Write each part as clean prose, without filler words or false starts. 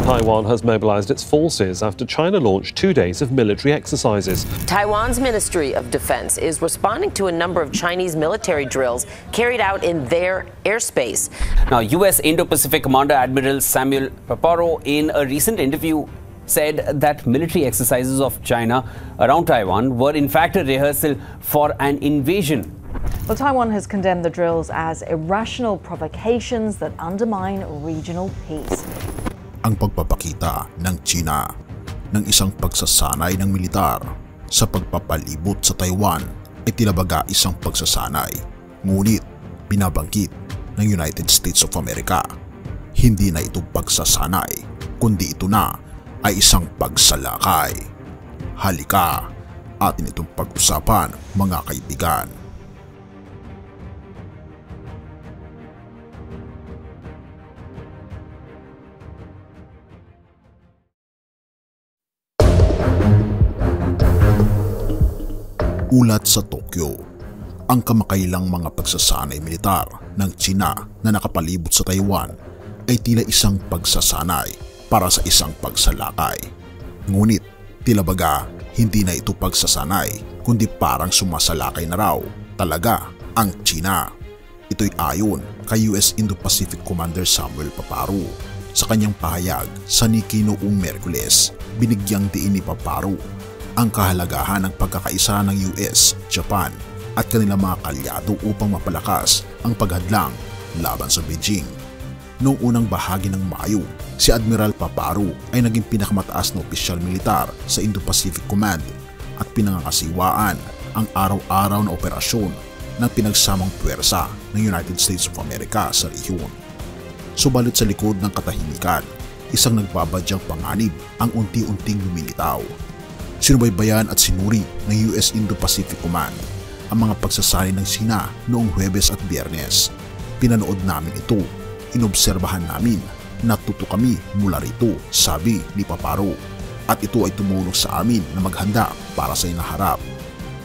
Taiwan has mobilized its forces after China launched 2 days of military exercises. Taiwan's Ministry of Defense is responding to a number of Chinese military drills carried out in their airspace. Now, U.S. Indo-Pacific Commander Admiral Samuel Paparo, in a recent interview, said that military exercises of China around Taiwan were in fact a rehearsal for an invasion. Well, Taiwan has condemned the drills as irrational provocations that undermine regional peace. Ang pagpapakita ng China ng isang pagsasanay ng militar sa pagpapalibot sa Taiwan ay tila baga isang pagsasanay, ngunit binabangkit ng United States of America. Hindi na ito pagsasanay, kundi ito na ay isang pagsalakay. Halika, atin itong pag-usapan, mga kaibigan. Ulat sa Tokyo, ang kamakailang mga pagsasanay militar ng China na nakapalibot sa Taiwan ay tila isang pagsasanay para sa isang pagsalakay. Ngunit tila baga hindi na ito pagsasanay kundi parang sumasalakay na raw talaga ang China. Ito'y ayon kay US Indo-Pacific Commander Samuel Paparo. Sa kanyang pahayag sa Nikkei noong Miyerkules, binigyang diin ni Paparo ang kahalagahan ng pagkakaisa ng US, Japan at kanilang mga kalyado upang mapalakas ang paghadlang laban sa Beijing. Noong unang bahagi ng Mayo, si Admiral Paparo ay naging pinakamataas na opisyal militar sa Indo-Pacific Command at pinangangasiwaan ang araw-araw na operasyon ng pinagsamang puwersa ng United States of America sa rehiyon. Subalit sa likod ng katahimikan, isang nagbabadyang panganib ang unti-unting lumilitaw. Sinubaybayan at sinuri ng US Indo-Pacific Command ang mga pagsasanay ng China noong Huwebes at Biyernes. Pinanood namin ito, inobserbahan namin, natuto kami mula rito, sabi ni Paparo. At ito ay tumulong sa amin na maghanda para sa inaharap.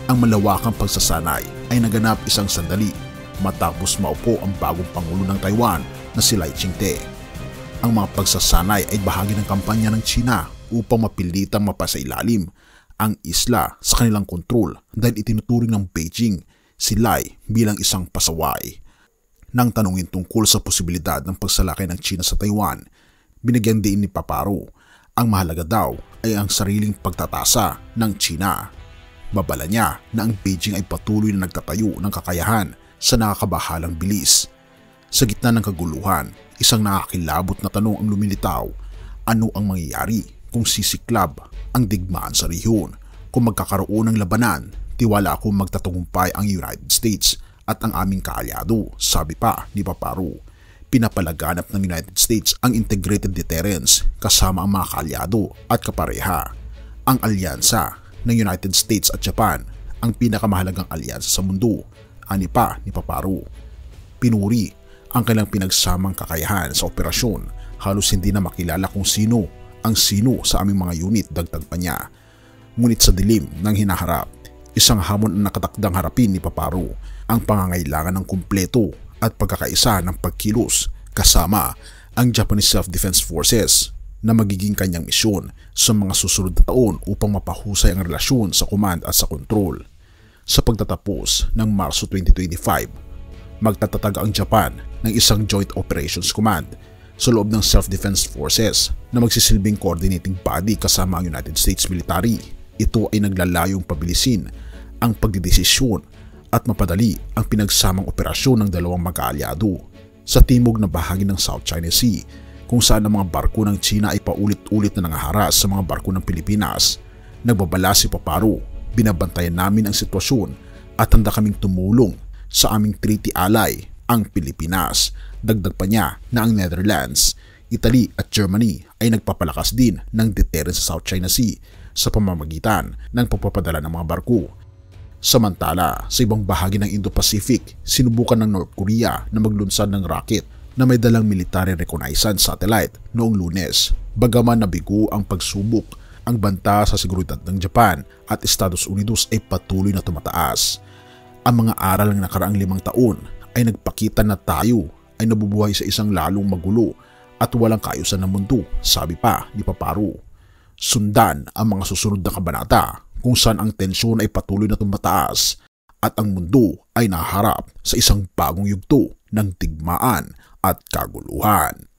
Ang malawakang pagsasanay ay naganap isang sandali matapos maupo ang bagong Pangulo ng Taiwan na si Lai Ching-te. Ang mga pagsasanay ay bahagi ng kampanya ng China upang mapilitang mapasailalim ang isla sa kanilang kontrol dahil itinuturing ng Beijing si Lai bilang isang pasaway. Nang tanungin tungkol sa posibilidad ng pagsalakay ng China sa Taiwan, binigyan din ni Paparo ang mahalaga daw ay ang sariling pagtatasa ng China. Babala niya na ang Beijing ay patuloy na nagtatayo ng kakayahan sa nakakabahalang bilis. Sa gitna ng kaguluhan, isang nakakilabot na tanong ang lumilitaw: ano ang mangyayari kung sisiklab ang digmaan sa rehiyon? Kung magkakaroon ng labanan, tiwala akong magtatagumpay ang United States at ang aming kaalyado, sabi pa ni Paparo. Pinapalaganap ng United States ang integrated deterrence kasama ang mga kaalyado at kapareha. Ang alyansa ng United States at Japan ang pinakamahalagang alyansa sa mundo, ani pa ni Paparo. Pinuri ang kanilang pinagsamang kakayahan sa operasyon, halos hindi na makilala kung sino ang sino sa aming mga unit, dagdag pa niya. Ngunit sa dilim ng hinaharap, isang hamon ang nakatakdang harapin ni Paparo, ang pangangailangan ng kumpleto at pagkakaisa ng pagkilos kasama ang Japanese Self-Defense Forces na magiging kanyang misyon sa mga susunod na taon upang mapahusay ang relasyon sa command at sa control. Sa pagtatapos ng Marso 2025, magtatatag ang Japan ng isang Joint Operations Command sa loob ng Self-Defense Forces na magsisilbing coordinating body kasama ang United States Military. Ito ay naglalayong pabilisin ang pagdidesisyon at mapadali ang pinagsamang operasyon ng dalawang mag-aalyado sa timog na bahagi ng South China Sea, kung saan ang mga barko ng China ay paulit-ulit na nangaharas sa mga barko ng Pilipinas. Nagbabala si Paparo, binabantayan namin ang sitwasyon at handa kaming tumulong sa aming treaty ally, ang Pilipinas. Dagdag pa niya na ang Netherlands, Italy at Germany ay nagpapalakas din ng deterrence sa South China Sea sa pamamagitan ng pagpapadala ng mga barko. Samantala, sa ibang bahagi ng Indo-Pacific, sinubukan ng North Korea na maglunsad ng rocket na may dalang military reconnaissance satellite noong Lunes. Bagaman nabigo ang pagsubok, ang banta sa seguridad ng Japan at Estados Unidos ay patuloy na tumataas. Ang mga aral ng nakaraang 5 taon ay nagpakita na tayo ay nabubuhay sa isang lalong magulo at walang kaayusan ng mundo, sabi pa ni Paparo. Sundan ang mga susunod na kabanata kung saan ang tensyon ay patuloy na tumataas at ang mundo ay naharap sa isang bagong yugto ng digmaan at kaguluhan.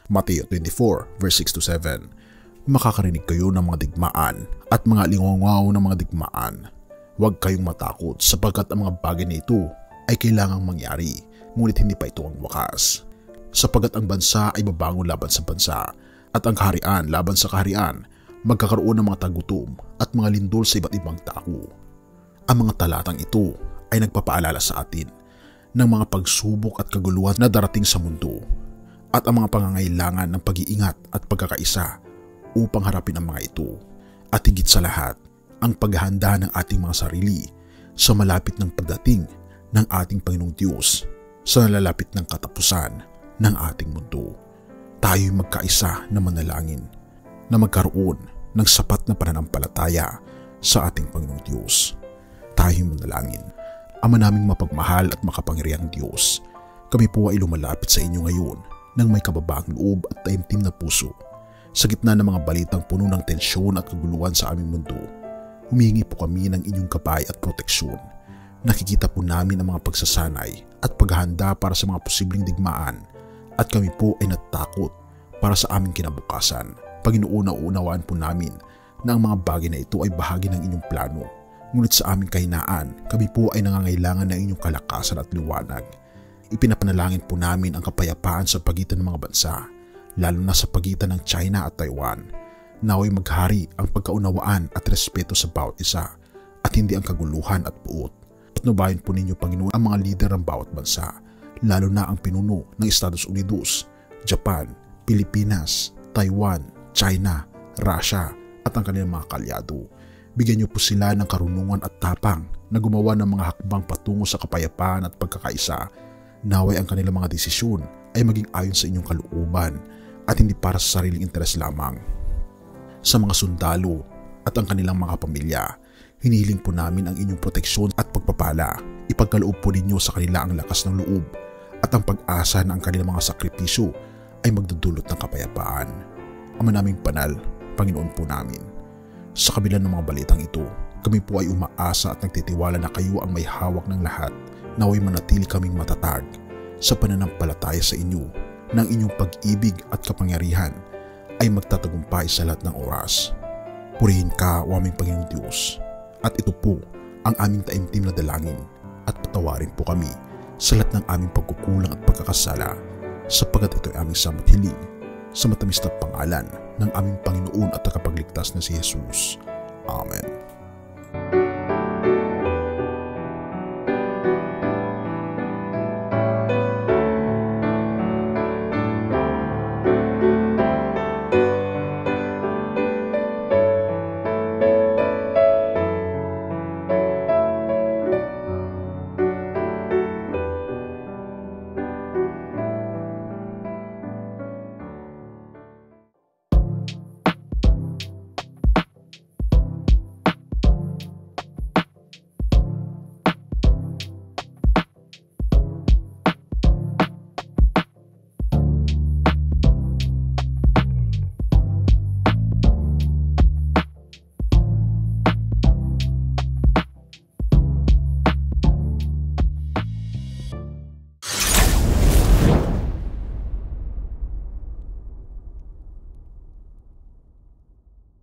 Mateo 24 verse 6-7. Makakarinig kayo ng mga digmaan at mga lingongaw ng mga digmaan. Huwag kayong matakot sapagkat ang mga bagay na ito ay kailangang mangyari, ngunit hindi pa ito ang wakas. Sapagkat ang bansa ay babangon laban sa bansa at ang kaharian laban sa kaharian, magkakaroon ng mga tagutom at mga lindol sa iba't ibang dako. Ang mga talatang ito ay nagpapaalala sa atin ng mga pagsubok at kaguluhan na darating sa mundo at ang mga pangangailangan ng pag-iingat at pagkakaisa upang harapin ang mga ito. At higit sa lahat, ang paghahanda ng ating mga sarili sa malapit ng pagdating ng ating Panginoong Diyos sa nalalapit ng katapusan ng ating mundo. Tayo'y magkaisa na manalangin na magkaroon ng sapat na pananampalataya sa ating Panginoong Diyos. Tayo'y manalangin. Ama naming mapagmahal at makapangyarihang Diyos, kami po ay lumalapit sa inyo ngayon ng may kababaang loob at taimtim na puso. Sa gitna ng mga balitang puno ng tensyon at kaguluhan sa aming mundo, humihingi po kami ng inyong gabay at proteksyon. Nakikita po namin ang mga pagsasanay at paghahanda para sa mga posibleng digmaan at kami po ay natatakot para sa aming kinabukasan. Panginoon, naunawaan po namin na ang mga bagay na ito ay bahagi ng inyong plano. Ngunit sa aming kahinaan, kami po ay nangangailangan ng inyong kalakasan at liwanag. Ipinapanalangin po namin ang kapayapaan sa pagitan ng mga bansa, lalo na sa pagitan ng China at Taiwan. Naway maghari ang pagkaunawaan at respeto sa bawat isa at hindi ang kaguluhan at puot. Patnubayan po ninyo, Panginoon, ang mga lider ng bawat bansa, lalo na ang pinuno ng Estados Unidos, Japan, Pilipinas, Taiwan, China, Russia at ang kanilang mga kalyado. Bigyan niyo po sila ng karunungan at tapang na gumawa ng mga hakbang patungo sa kapayapaan at pagkakaisa. Naway ang kanilang mga desisyon ay maging ayon sa inyong kalooban at hindi para sa sariling interes lamang. Sa mga sundalo at ang kanilang mga pamilya, hinihiling po namin ang inyong proteksyon at pagpapala. Ipagkaloob po ninyo sa kanila ang lakas ng loob at ang pag-asa na ang kanilang mga sakripisyo ay magdudulot ng kapayapaan. Ama naming banal, Panginoon po namin, sa kabila ng mga balitang ito, kami po ay umaasa at nagtitiwala na kayo ang may hawak ng lahat. Naway manatili kaming matatag sa pananampalataya sa inyo ng inyong pag-ibig at kapangyarihan ay magtatagumpay sa lahat ng oras. Purihin ka, o aming Panginoong Diyos, at ito po ang aming taimtim na dalangin at patawarin po kami sa lahat ng aming pagkukulang at pagkakasala sapagkat ito ay aming samot hiling sa matamis na pangalan ng aming Panginoon at tagapagligtas na si Jesus. Amen.